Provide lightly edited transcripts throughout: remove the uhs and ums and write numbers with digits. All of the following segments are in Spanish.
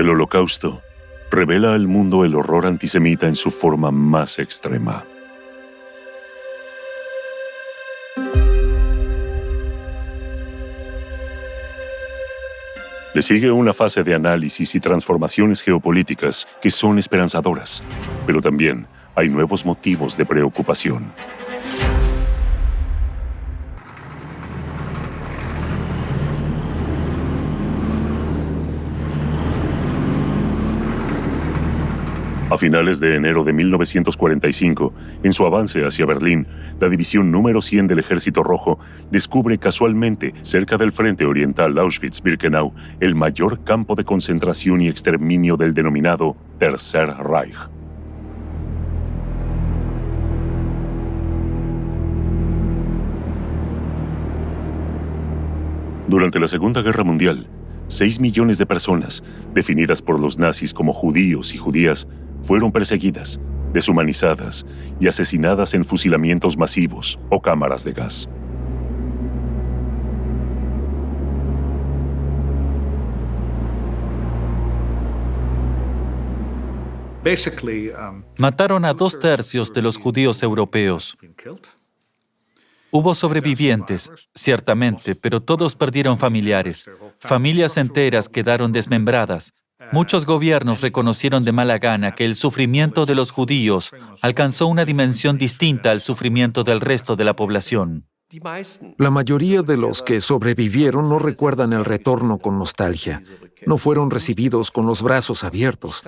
El Holocausto revela al mundo el horror antisemita en su forma más extrema. Le sigue una fase de análisis y transformaciones geopolíticas que son esperanzadoras, pero también hay nuevos motivos de preocupación. A finales de enero de 1945, en su avance hacia Berlín, la división número 100 del Ejército Rojo descubre casualmente, cerca del frente oriental Auschwitz-Birkenau, el mayor campo de concentración y exterminio del denominado Tercer Reich. Durante la Segunda Guerra Mundial, 6 millones de personas, definidas por los nazis como judíos y judías, fueron perseguidas, deshumanizadas y asesinadas en fusilamientos masivos o cámaras de gas. Mataron a 2/3 de los judíos europeos. Hubo sobrevivientes, ciertamente, pero todos perdieron familiares. Familias enteras quedaron desmembradas. Muchos gobiernos reconocieron de mala gana que el sufrimiento de los judíos alcanzó una dimensión distinta al sufrimiento del resto de la población. La mayoría de los que sobrevivieron no recuerdan el retorno con nostalgia. No fueron recibidos con los brazos abiertos.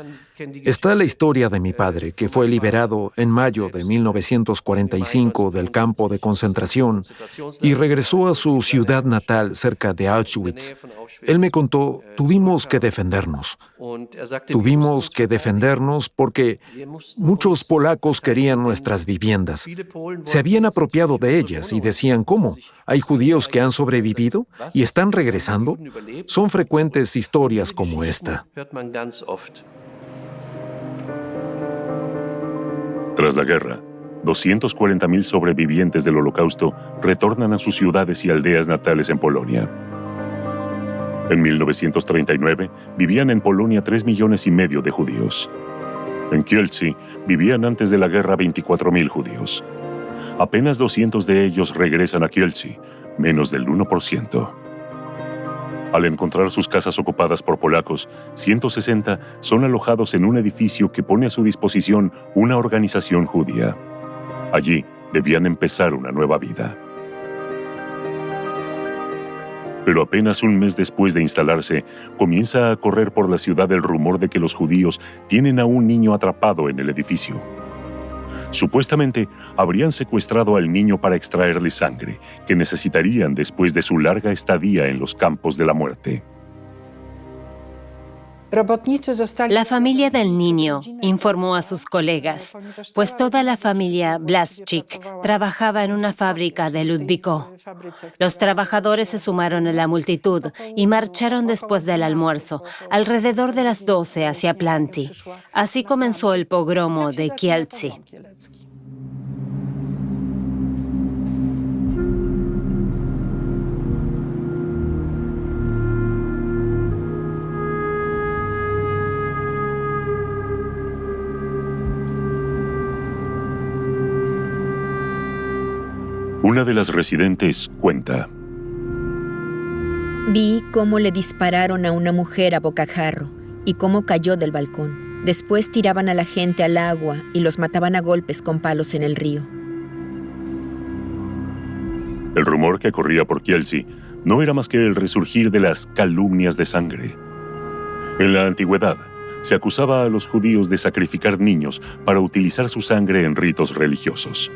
Está la historia de mi padre, que fue liberado en mayo de 1945 del campo de concentración y regresó a su ciudad natal cerca de Auschwitz. Él me contó, tuvimos que defendernos. Tuvimos que defendernos porque muchos polacos querían nuestras viviendas. Se habían apropiado de ellas y decían, ¿cómo? ¿Hay judíos que han sobrevivido y están regresando? Son frecuentes historias como esta. Tras la guerra, 240.000 sobrevivientes del Holocausto retornan a sus ciudades y aldeas natales en Polonia. En 1939, vivían en Polonia 3,5 millones de judíos. En Kielce vivían antes de la guerra 24.000 judíos. Apenas 200 de ellos regresan a Kielce, menos del 1%. Al encontrar sus casas ocupadas por polacos, 160 son alojados en un edificio que pone a su disposición una organización judía. Allí debían empezar una nueva vida. Pero apenas un mes después de instalarse, comienza a correr por la ciudad el rumor de que los judíos tienen a un niño atrapado en el edificio. Supuestamente, habrían secuestrado al niño para extraerle sangre, que necesitarían después de su larga estadía en los campos de la muerte. La familia del niño informó a sus colegas, pues toda la familia Blaszczyk trabajaba en una fábrica de Ludwikow. Los trabajadores se sumaron a la multitud y marcharon después del almuerzo, alrededor de las 12 hacia Planty. Así comenzó el pogromo de Kielce. Una de las residentes cuenta: Vi cómo le dispararon a una mujer a bocajarro y cómo cayó del balcón. Después tiraban a la gente al agua y los mataban a golpes con palos en el río. El rumor que corría por Kielce no era más que el resurgir de las calumnias de sangre. En la antigüedad, se acusaba a los judíos de sacrificar niños para utilizar su sangre en ritos religiosos.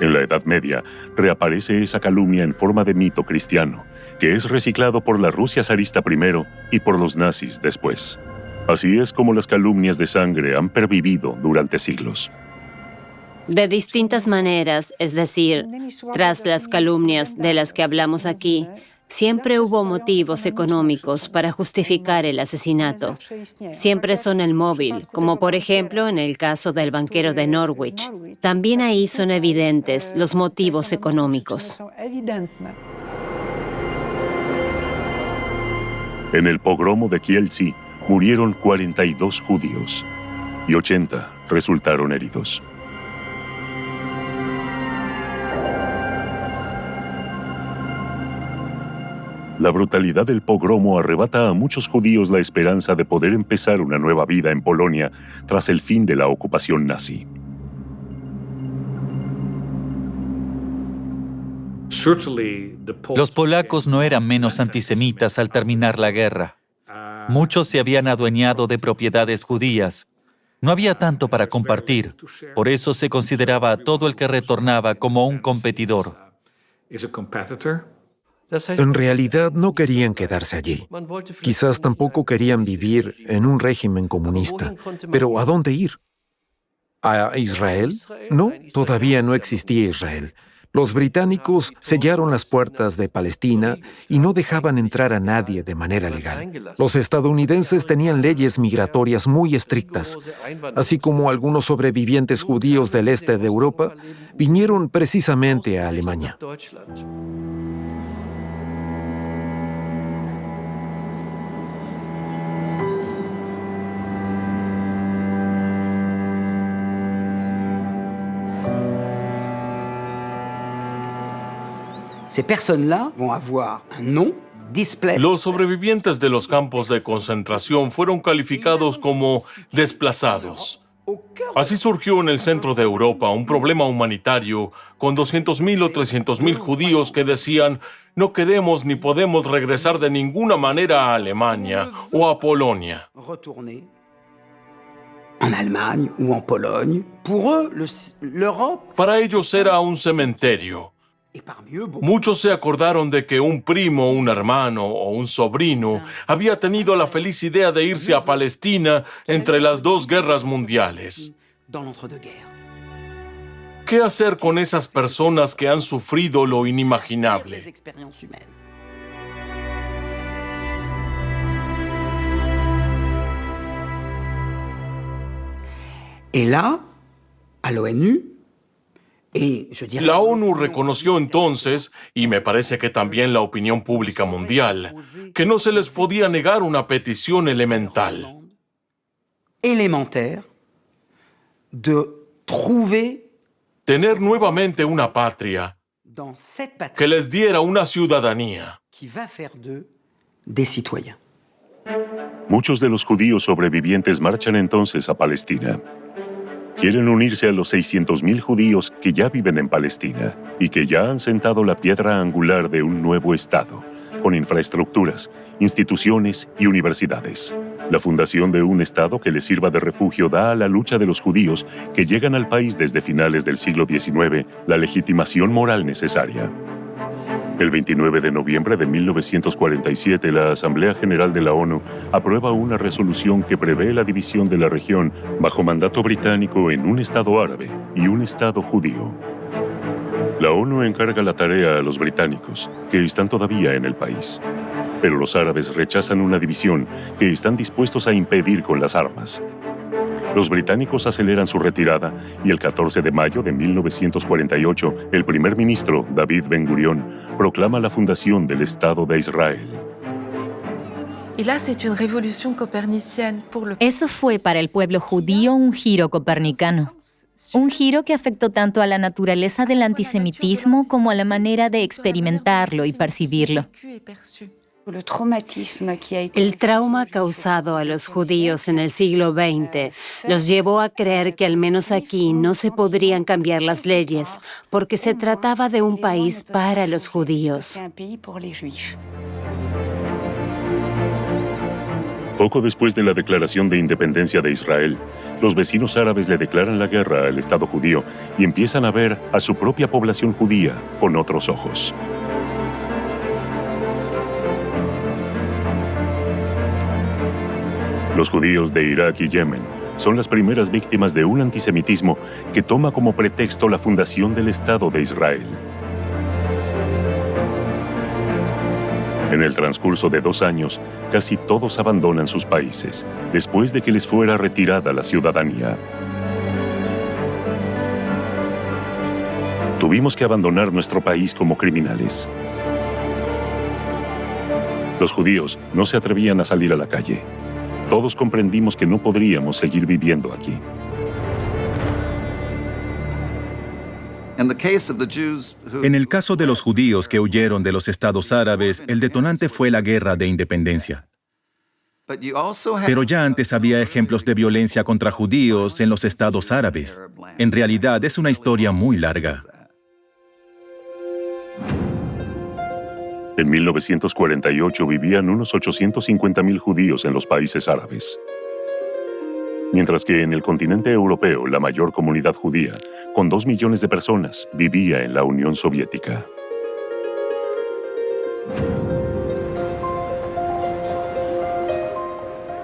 En la Edad Media, reaparece esa calumnia en forma de mito cristiano, que es reciclado por la Rusia zarista primero y por los nazis después. Así es como las calumnias de sangre han pervivido durante siglos. De distintas maneras, es decir, tras las calumnias de las que hablamos aquí, siempre hubo motivos económicos para justificar el asesinato. Siempre son el móvil, como por ejemplo en el caso del banquero de Norwich. También ahí son evidentes los motivos económicos. En el pogromo de Kielce, murieron 42 judíos y 80 resultaron heridos. La brutalidad del pogromo arrebata a muchos judíos la esperanza de poder empezar una nueva vida en Polonia tras el fin de la ocupación nazi. Los polacos no eran menos antisemitas al terminar la guerra. Muchos se habían adueñado de propiedades judías. No había tanto para compartir. Por eso se consideraba a todo el que retornaba como un competidor. En realidad no querían quedarse allí. Quizás tampoco querían vivir en un régimen comunista. Pero ¿a dónde ir? ¿A Israel? No, todavía no existía Israel. Los británicos sellaron las puertas de Palestina y no dejaban entrar a nadie de manera legal. Los estadounidenses tenían leyes migratorias muy estrictas, así como algunos sobrevivientes judíos del este de Europa vinieron precisamente a Alemania. Los sobrevivientes de los campos de concentración fueron calificados como desplazados. Así surgió en el centro de Europa un problema humanitario con 200.000 o 300.000 judíos que decían: no queremos ni podemos regresar de ninguna manera a Alemania o a Polonia. Para ellos era un cementerio. Muchos se acordaron de que un primo, un hermano o un sobrino había tenido la feliz idea de irse a Palestina entre las dos guerras mundiales. ¿Qué hacer con esas personas que han sufrido lo inimaginable? La ONU reconoció entonces, y me parece que también la opinión pública mundial, que no se les podía negar una petición elemental. Tener nuevamente una patria que les diera una ciudadanía. Muchos de los judíos sobrevivientes marchan entonces a Palestina. Quieren unirse a los 600.000 judíos que ya viven en Palestina y que ya han sentado la piedra angular de un nuevo Estado, con infraestructuras, instituciones y universidades. La fundación de un Estado que les sirva de refugio da a la lucha de los judíos que llegan al país desde finales del siglo XIX la legitimación moral necesaria. El 29 de noviembre de 1947, la Asamblea General de la ONU aprueba una resolución que prevé la división de la región bajo mandato británico en un Estado árabe y un Estado judío. La ONU encarga la tarea a los británicos, que están todavía en el país. Pero los árabes rechazan una división que están dispuestos a impedir con las armas. Los británicos aceleran su retirada y el 14 de mayo de 1948, el primer ministro, David Ben-Gurión, proclama la fundación del Estado de Israel. Eso fue para el pueblo judío un giro copernicano. Un giro que afectó tanto a la naturaleza del antisemitismo como a la manera de experimentarlo y percibirlo. El trauma causado a los judíos en el siglo XX los llevó a creer que al menos aquí no se podrían cambiar las leyes, porque se trataba de un país para los judíos. Poco después de la declaración de independencia de Israel, los vecinos árabes le declaran la guerra al Estado judío y empiezan a ver a su propia población judía con otros ojos. Los judíos de Irak y Yemen son las primeras víctimas de un antisemitismo que toma como pretexto la fundación del Estado de Israel. En el transcurso de 2 años, casi todos abandonan sus países, después de que les fuera retirada la ciudadanía. Tuvimos que abandonar nuestro país como criminales. Los judíos no se atrevían a salir a la calle. Todos comprendimos que no podríamos seguir viviendo aquí. En el caso de los judíos que huyeron de los estados árabes, el detonante fue la guerra de independencia. Pero ya antes había ejemplos de violencia contra judíos en los estados árabes. En realidad es una historia muy larga. En 1948 vivían unos 850.000 judíos en los países árabes. Mientras que en el continente europeo la mayor comunidad judía, con 2 millones de personas, vivía en la Unión Soviética.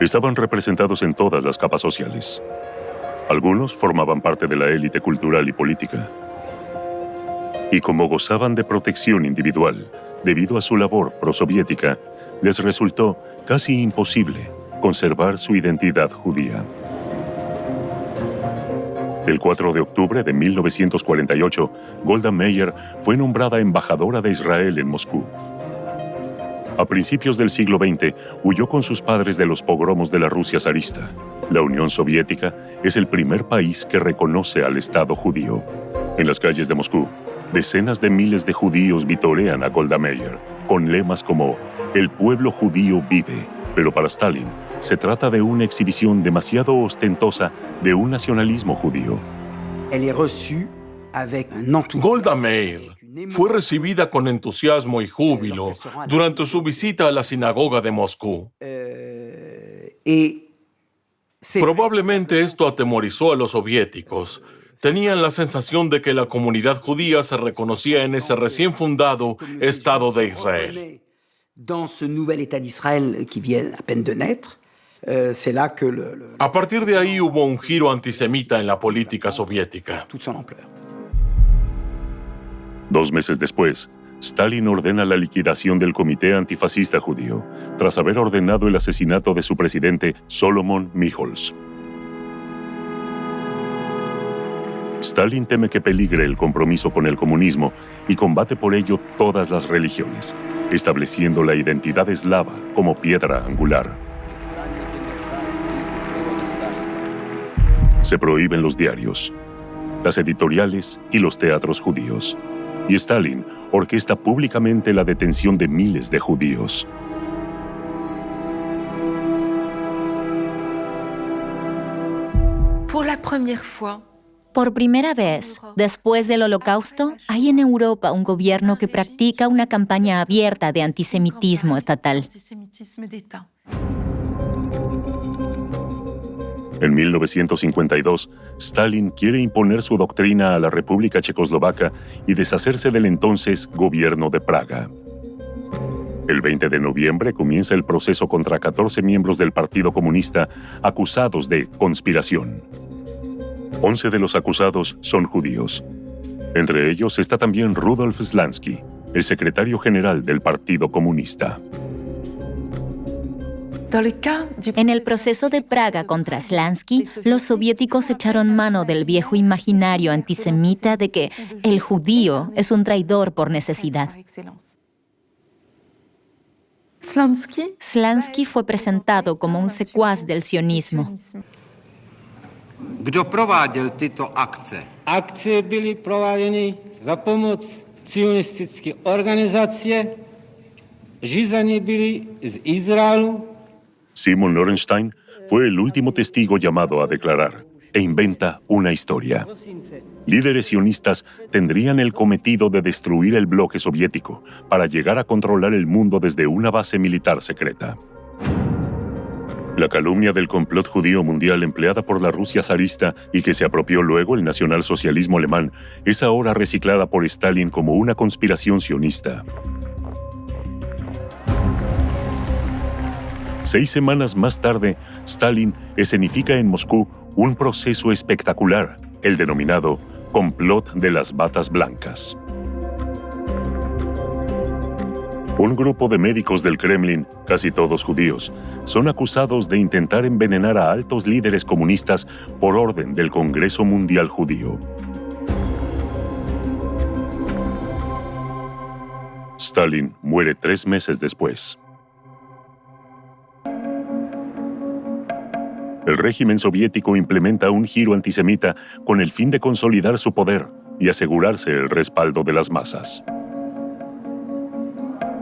Estaban representados en todas las capas sociales. Algunos formaban parte de la élite cultural y política. Y como gozaban de protección individual, debido a su labor prosoviética, les resultó casi imposible conservar su identidad judía. El 4 de octubre de 1948, Golda Meir fue nombrada embajadora de Israel en Moscú. A principios del siglo XX, huyó con sus padres de los pogromos de la Rusia zarista. La Unión Soviética es el primer país que reconoce al Estado judío. En las calles de Moscú, decenas de miles de judíos vitorean a Golda Meir, con lemas como «El pueblo judío vive», pero para Stalin se trata de una exhibición demasiado ostentosa de un nacionalismo judío. Golda Meir fue recibida con entusiasmo y júbilo durante su visita a la sinagoga de Moscú. Probablemente esto atemorizó a los soviéticos. Tenían la sensación de que la comunidad judía se reconocía en ese recién fundado Estado de Israel. A partir de ahí hubo un giro antisemita en la política soviética. 2 meses después, Stalin ordena la liquidación del Comité Antifascista Judío, tras haber ordenado el asesinato de su presidente, Solomon Michols. Stalin teme que peligre el compromiso con el comunismo y combate por ello todas las religiones, estableciendo la identidad eslava como piedra angular. Se prohíben los diarios, las editoriales y los teatros judíos. Y Stalin orquesta públicamente la detención de miles de judíos. Por primera vez, después del Holocausto, hay en Europa un gobierno que practica una campaña abierta de antisemitismo estatal. En 1952, Stalin quiere imponer su doctrina a la República Checoslovaca y deshacerse del entonces Gobierno de Praga. El 20 de noviembre comienza el proceso contra 14 miembros del Partido Comunista acusados de conspiración. 11 de los acusados son judíos. Entre ellos está también Rudolf Slansky, el secretario general del Partido Comunista. En el proceso de Praga contra Slansky, los soviéticos echaron mano del viejo imaginario antisemita de que el judío es un traidor por necesidad. Slansky fue presentado como un secuaz del sionismo. Kdo prováděl tyto akce? Akce byly prováděny za pomoc sionistické organizace, řízeny byly z Izraelu. Simon Lorenstein fue el último testigo llamado a declarar e inventa una historia. Líderes sionistas tendrían el cometido de destruir el bloque soviético para llegar a controlar el mundo desde una base militar secreta. La calumnia del complot judío mundial empleada por la Rusia zarista y que se apropió luego el nacionalsocialismo alemán es ahora reciclada por Stalin como una conspiración sionista. 6 semanas más tarde, Stalin escenifica en Moscú un proceso espectacular, el denominado complot de las batas blancas. Un grupo de médicos del Kremlin, casi todos judíos, son acusados de intentar envenenar a altos líderes comunistas por orden del Congreso Mundial Judío. Stalin muere 3 meses después. El régimen soviético implementa un giro antisemita con el fin de consolidar su poder y asegurarse el respaldo de las masas.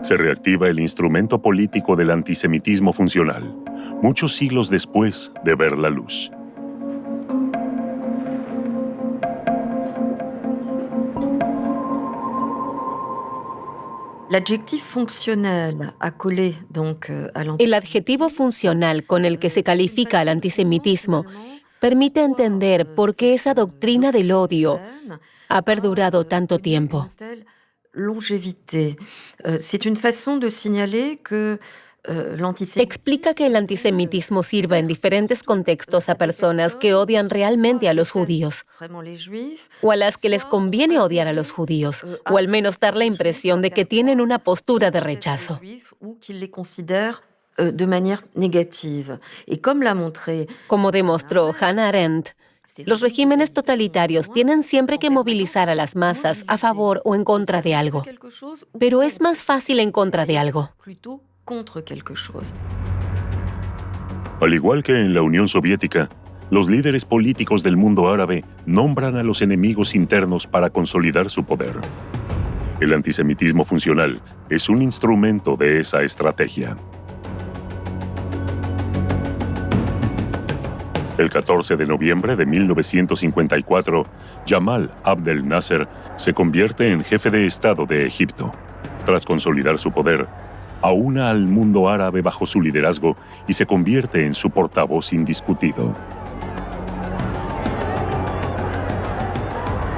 Se reactiva el instrumento político del antisemitismo funcional, muchos siglos después de ver la luz. El adjetivo funcional con el que se califica al antisemitismo permite entender por qué esa doctrina del odio ha perdurado tanto tiempo. Explica que el antisemitismo sirva en diferentes contextos a personas que odian realmente a los judíos, o a las que les conviene odiar a los judíos, o al menos dar la impresión de que tienen una postura de rechazo. Como demostró Hannah Arendt, los regímenes totalitarios tienen siempre que movilizar a las masas a favor o en contra de algo, pero es más fácil en contra de algo. Al igual que en la Unión Soviética, los líderes políticos del mundo árabe nombran a los enemigos internos para consolidar su poder. El antisemitismo funcional es un instrumento de esa estrategia. El 14 de noviembre de 1954, Jamal Abdel Nasser se convierte en jefe de Estado de Egipto. Tras consolidar su poder, aúna al mundo árabe bajo su liderazgo y se convierte en su portavoz indiscutido.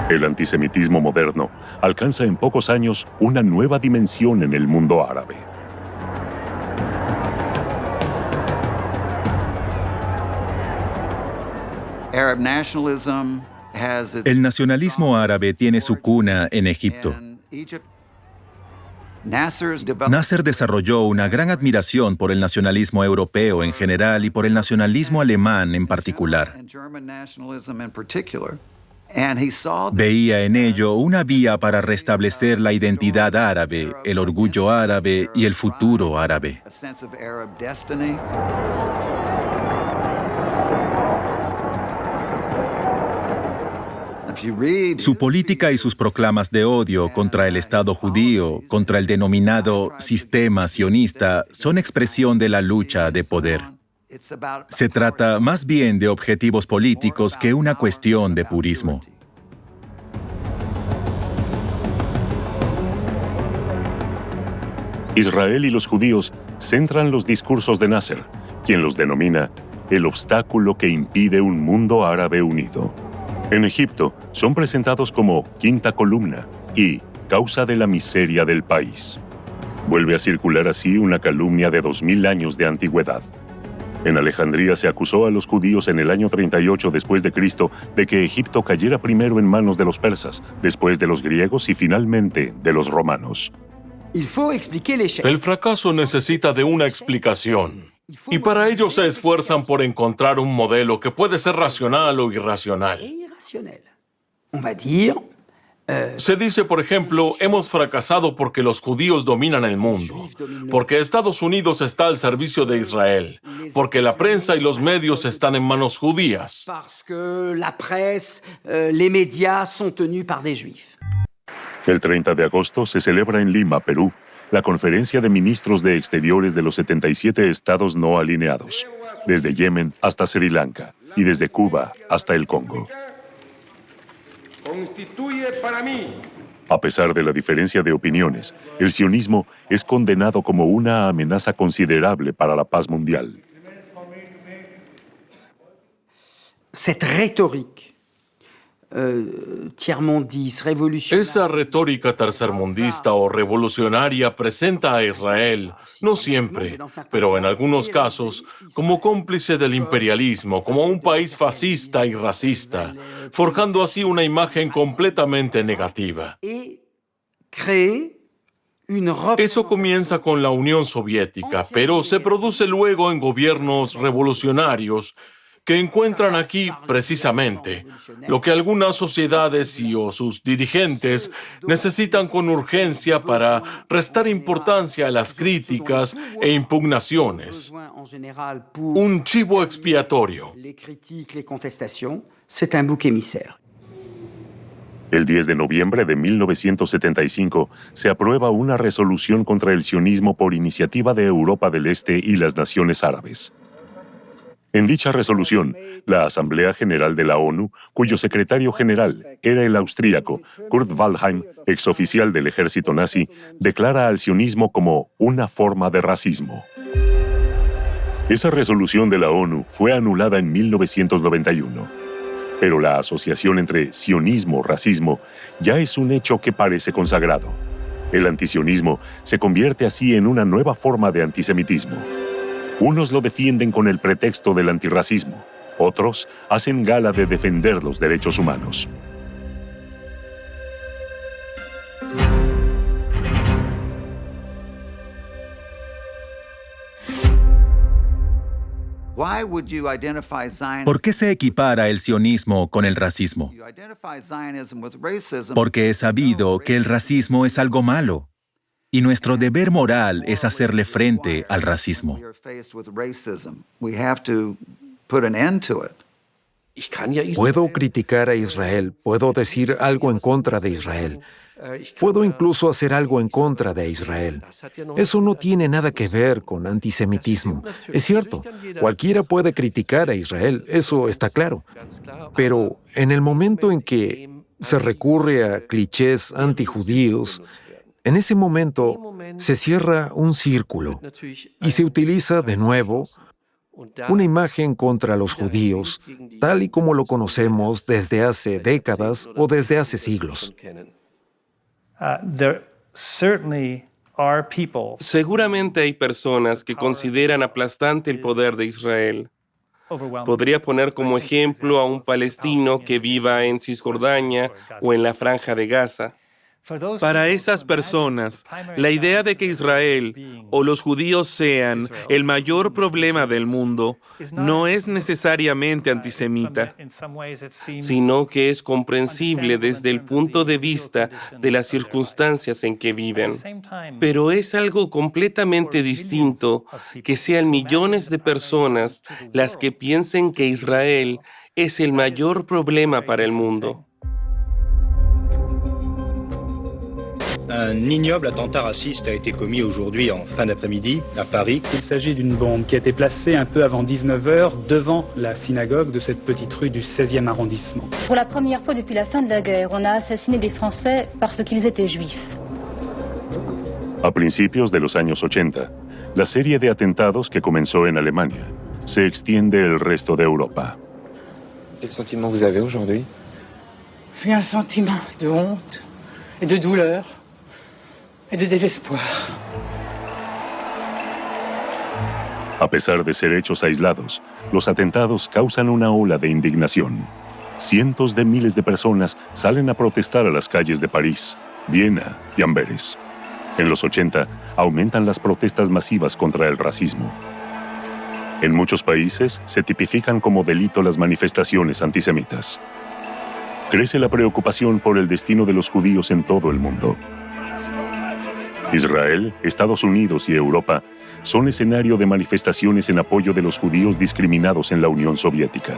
El antisemitismo moderno alcanza en pocos años una nueva dimensión en el mundo árabe. El nacionalismo árabe tiene su cuna en Egipto. Nasser desarrolló una gran admiración por el nacionalismo europeo en general y por el nacionalismo alemán en particular. Veía en ello una vía para restablecer la identidad árabe, el orgullo árabe y el futuro árabe. Su política y sus proclamas de odio contra el Estado judío, contra el denominado sistema sionista, son expresión de la lucha de poder. Se trata más bien de objetivos políticos que una cuestión de purismo. Israel y los judíos centran los discursos de Nasser, quien los denomina el obstáculo que impide un mundo árabe unido. En Egipto son presentados como quinta columna y causa de la miseria del país. Vuelve a circular así una calumnia de 2000 años de antigüedad. En Alejandría se acusó a los judíos en el año 38 después de Cristo de que Egipto cayera primero en manos de los persas, después de los griegos y finalmente de los romanos. El fracaso necesita de una explicación. Y para ello se esfuerzan por encontrar un modelo que puede ser racional o irracional. Se dice, por ejemplo, hemos fracasado porque los judíos dominan el mundo, porque Estados Unidos está al servicio de Israel, porque la prensa y los medios están en manos judías. El 30 de agosto se celebra en Lima, Perú, la Conferencia de Ministros de Exteriores de los 77 estados no alineados, desde Yemen hasta Sri Lanka y desde Cuba hasta el Congo. A pesar de la diferencia de opiniones, el sionismo es condenado como una amenaza considerable para la paz mundial. Esa retórica tercermundista o revolucionaria presenta a Israel, no siempre, pero en algunos casos, como cómplice del imperialismo, como un país fascista y racista, forjando así una imagen completamente negativa. Eso comienza con la Unión Soviética, pero se produce luego en gobiernos revolucionarios, que encuentran aquí precisamente lo que algunas sociedades o sus dirigentes necesitan con urgencia para restar importancia a las críticas e impugnaciones. Un chivo expiatorio. El 10 de noviembre de 1975 se aprueba una resolución contra el sionismo por iniciativa de Europa del Este y las naciones árabes. En dicha resolución, la Asamblea General de la ONU, cuyo secretario general era el austríaco Kurt Waldheim, exoficial del ejército nazi, declara al sionismo como una forma de racismo. Esa resolución de la ONU fue anulada en 1991. Pero la asociación entre sionismo-racismo ya es un hecho que parece consagrado. El antisionismo se convierte así en una nueva forma de antisemitismo. Unos lo defienden con el pretexto del antirracismo, otros hacen gala de defender los derechos humanos. ¿Por qué se equipara el sionismo con el racismo? Porque es sabido que el racismo es algo malo, y nuestro deber moral es hacerle frente al racismo. Puedo criticar a Israel, puedo decir algo en contra de Israel. Puedo incluso hacer algo en contra de Israel. Eso no tiene nada que ver con antisemitismo. Es cierto, cualquiera puede criticar a Israel, eso está claro. Pero en el momento en que se recurre a clichés antijudíos, en ese momento se cierra un círculo y se utiliza de nuevo una imagen contra los judíos, tal y como lo conocemos desde hace décadas o desde hace siglos. Seguramente hay personas que consideran aplastante el poder de Israel. Podría poner como ejemplo a un palestino que viva en Cisjordania o en la Franja de Gaza. Para esas personas, la idea de que Israel o los judíos sean el mayor problema del mundo no es necesariamente antisemita, sino que es comprensible desde el punto de vista de las circunstancias en que viven. Pero es algo completamente distinto que sean millones de personas las que piensen que Israel es el mayor problema para el mundo. Un ignoble attentat raciste a été commis aujourd'hui en fin d'après-midi à Paris. Il s'agit d'une bombe qui a été placée un peu avant 19h devant la synagogue de cette petite rue du 16e arrondissement. Pour la première fois depuis la fin de la guerre, on a assassiné des Français parce qu'ils étaient juifs. A principios de los años 80, la serie de atentados que comenzó en Alemania se extiende el resto de Europa. Quel sentiment vous avez aujourd'hui? J'ai un sentiment de honte et de douleur. Et de desespoir. A pesar de ser hechos aislados, los atentados causan una ola de indignación. Cientos de miles de personas salen a protestar a las calles de París, Viena y Amberes. En los 80, aumentan las protestas masivas contra el racismo. En muchos países se tipifican como delito las manifestaciones antisemitas. Crece la preocupación por el destino de los judíos en todo el mundo. Israel, Estados Unidos y Europa son escenario de manifestaciones en apoyo de los judíos discriminados en la Unión Soviética.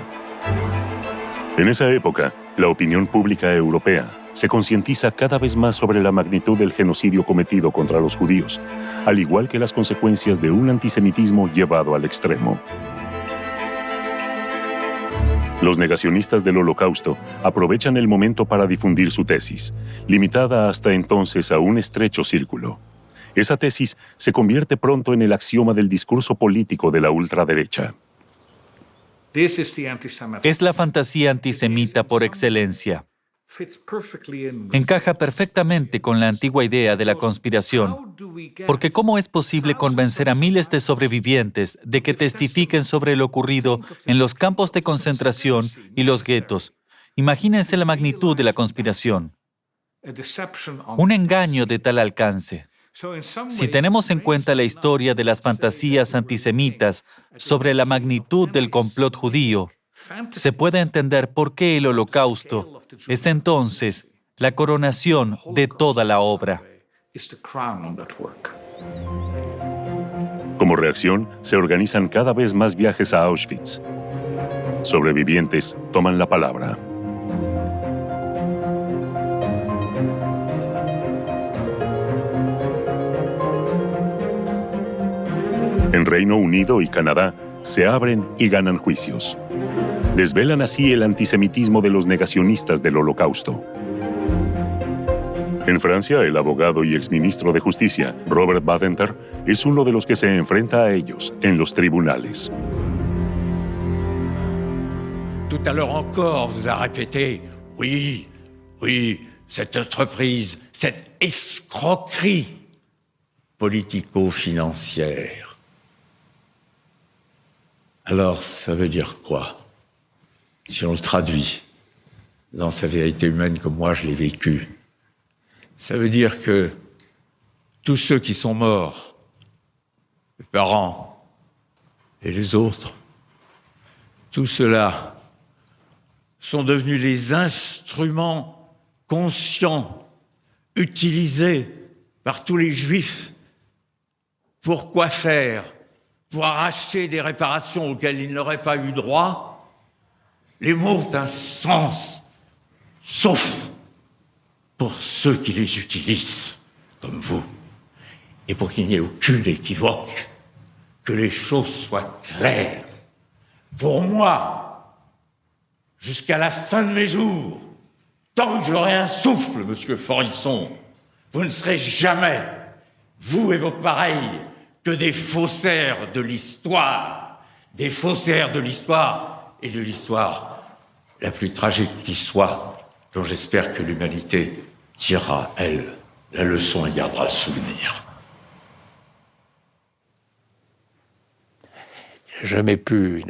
En esa época, la opinión pública europea se concientiza cada vez más sobre la magnitud del genocidio cometido contra los judíos, al igual que las consecuencias de un antisemitismo llevado al extremo. Los negacionistas del Holocausto aprovechan el momento para difundir su tesis, limitada hasta entonces a un estrecho círculo. Esa tesis se convierte pronto en el axioma del discurso político de la ultraderecha. Es la fantasía antisemita por excelencia. Encaja perfectamente con la antigua idea de la conspiración, porque ¿cómo es posible convencer a miles de sobrevivientes de que testifiquen sobre lo ocurrido en los campos de concentración y los guetos? Imagínense la magnitud de la conspiración. Un engaño de tal alcance. Si tenemos en cuenta la historia de las fantasías antisemitas sobre la magnitud del complot judío, se puede entender por qué el Holocausto es entonces la coronación de toda la obra. Como reacción, se organizan cada vez más viajes a Auschwitz. Sobrevivientes toman la palabra. En Reino Unido y Canadá se abren y ganan juicios. Desvelan así el antisemitismo de los negacionistas del Holocausto. En Francia, el abogado y exministro de Justicia, Robert Badinter, es uno de los que se enfrenta a ellos en los tribunales. Tout à l'heure encore, vous a répété, oui, cette entreprise, cette escroquerie politico-financière. Alors, ça veut dire quoi? Si on le traduit dans sa vérité humaine comme moi je l'ai vécu, ça veut dire que tous ceux qui sont morts, les parents et les autres, tout cela sont devenus les instruments conscients, utilisés par tous les Juifs. Pour quoi faire? Pour arracher des réparations auxquelles ils n'auraient pas eu droit? Les mots ont un sens, sauf pour ceux qui les utilisent, comme vous, et pour qu'il n'y ait aucune équivoque, que les choses soient claires. Pour moi, jusqu'à la fin de mes jours, tant que j'aurai un souffle, monsieur Forisson, vous ne serez jamais, vous et vos pareils, que des faussaires de l'histoire, des faussaires de l'histoire et de l'histoire la plus tragique qui soit, dont j'espère que l'humanité tirera, elle, la leçon et gardera le souvenir.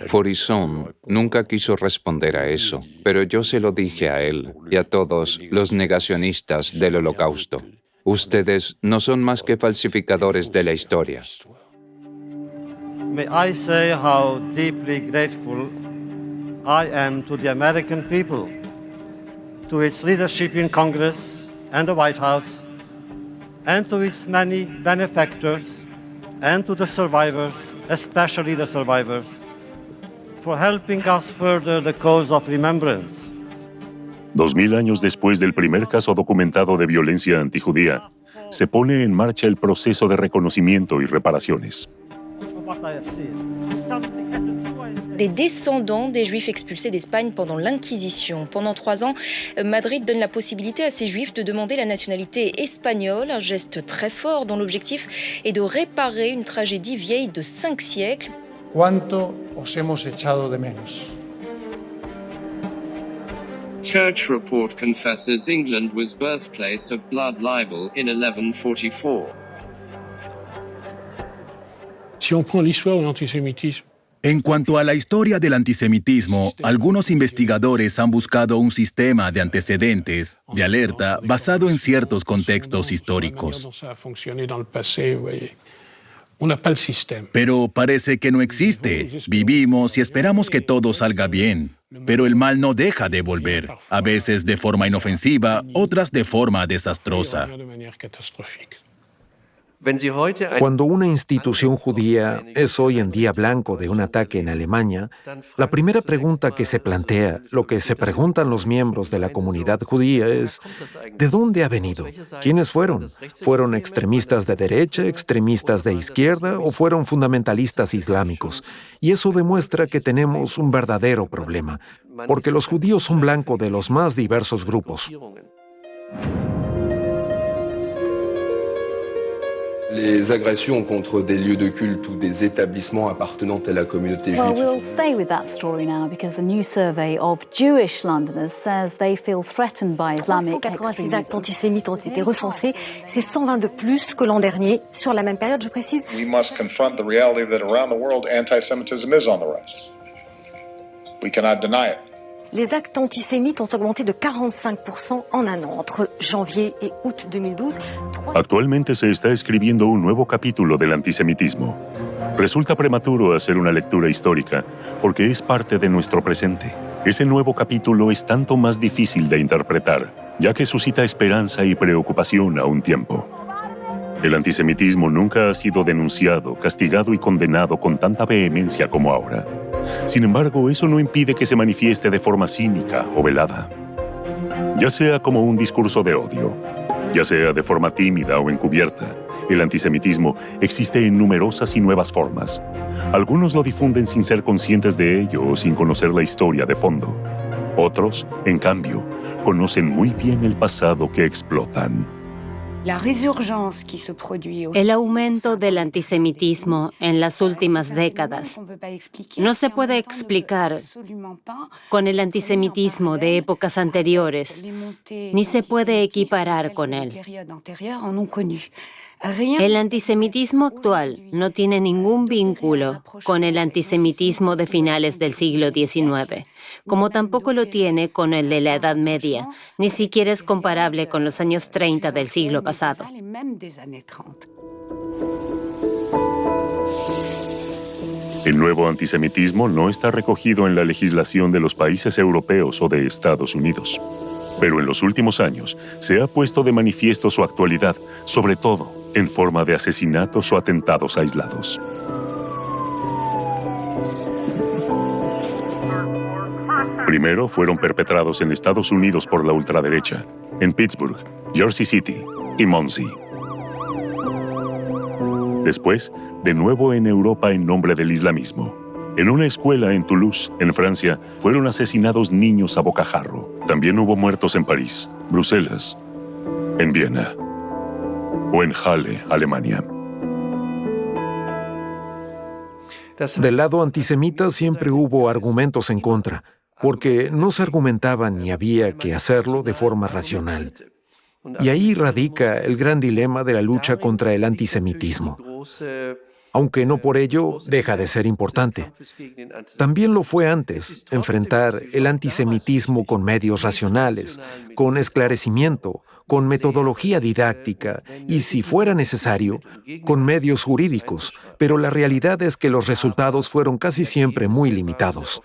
Faurisson nunca quiso responder a eso, pero yo se lo dije a él y a todos los negacionistas del Holocausto. Ustedes no son más que falsificadores de la historia. May I say how deeply grateful I am to the American people, to its leadership in Congress and the White House, and to its many benefactors, and to the survivors, especially the survivors, for helping us further the cause of remembrance. 2000 años después del primer caso documentado de violencia antijudía, se pone en marcha el proceso de reconocimiento y reparaciones. Des descendants des Juifs expulsés d'Espagne pendant l'Inquisition. Pendant 3 ans, Madrid donne la possibilité à ces Juifs de demander la nationalité espagnole, un geste très fort dont l'objectif est de réparer une tragédie vieille de 5 siècles. ¿Cuánto os hemos echado de menos? Church report confesses England was birthplace of blood libel in 1144. Si on prend l'histoire de l'antisémitisme, En cuanto a la historia del antisemitismo, algunos investigadores han buscado un sistema de antecedentes, de alerta, basado en ciertos contextos históricos. Pero parece que no existe. Vivimos y esperamos que todo salga bien. Pero el mal no deja de volver, a veces de forma inofensiva, otras de forma desastrosa. Cuando una institución judía es hoy en día blanco de un ataque en Alemania, la primera pregunta que se plantea, lo que se preguntan los miembros de la comunidad judía es ¿de dónde ha venido? ¿Quiénes fueron? ¿Fueron extremistas de derecha, extremistas de izquierda o fueron fundamentalistas islámicos? Y eso demuestra que tenemos un verdadero problema, porque los judíos son blanco de los más diversos grupos. Les agressions contre des lieux de culte ou des établissements appartenant à la communauté juive. Well, we'll stay with that story now because a new survey of Jewish Londoners says they feel threatened by Islamic 386 actes antisémites ont été recensés. C'est 120 de plus que l'an dernier. Sur la même période, je précise. We must confront the reality that around the world anti-Semitism is on the rise. We cannot deny it. Les actes antisémites ont augmenté de 45% en un an, entre janvier et août 2012. Actualmente se está escribiendo un nuevo capítulo del antisemitismo. Resulta prematuro hacer una lectura histórica porque es parte de nuestro presente. Ese nuevo capítulo es tanto más difícil de interpretar, ya que suscita esperanza y preocupación a un tiempo. El antisemitismo nunca ha sido denunciado, castigado y condenado con tanta vehemencia como ahora. Sin embargo, eso no impide que se manifieste de forma cínica o velada. Ya sea como un discurso de odio, ya sea de forma tímida o encubierta, el antisemitismo existe en numerosas y nuevas formas. Algunos lo difunden sin ser conscientes de ello o sin conocer la historia de fondo. Otros, en cambio, conocen muy bien el pasado que explotan. El aumento del antisemitismo en las últimas décadas no se puede explicar con el antisemitismo de épocas anteriores, ni se puede equiparar con él. El antisemitismo actual no tiene ningún vínculo con el antisemitismo de finales del siglo XIX, como tampoco lo tiene con el de la Edad Media, ni siquiera es comparable con los años 30 del siglo pasado. El nuevo antisemitismo no está recogido en la legislación de los países europeos o de Estados Unidos. Pero en los últimos años se ha puesto de manifiesto su actualidad, sobre todo en forma de asesinatos o atentados aislados. Primero fueron perpetrados en Estados Unidos por la ultraderecha, en Pittsburgh, Jersey City y Muncie. Después, de nuevo en Europa en nombre del islamismo. En una escuela en Toulouse, en Francia, fueron asesinados niños a bocajarro. También hubo muertos en París, Bruselas, en Viena o en Halle, Alemania. Del lado antisemita siempre hubo argumentos en contra, porque no se argumentaba ni había que hacerlo de forma racional. Y ahí radica el gran dilema de la lucha contra el antisemitismo. Aunque no por ello deja de ser importante. También lo fue antes, enfrentar el antisemitismo con medios racionales, con esclarecimiento, con metodología didáctica y, si fuera necesario, con medios jurídicos. Pero la realidad es que los resultados fueron casi siempre muy limitados.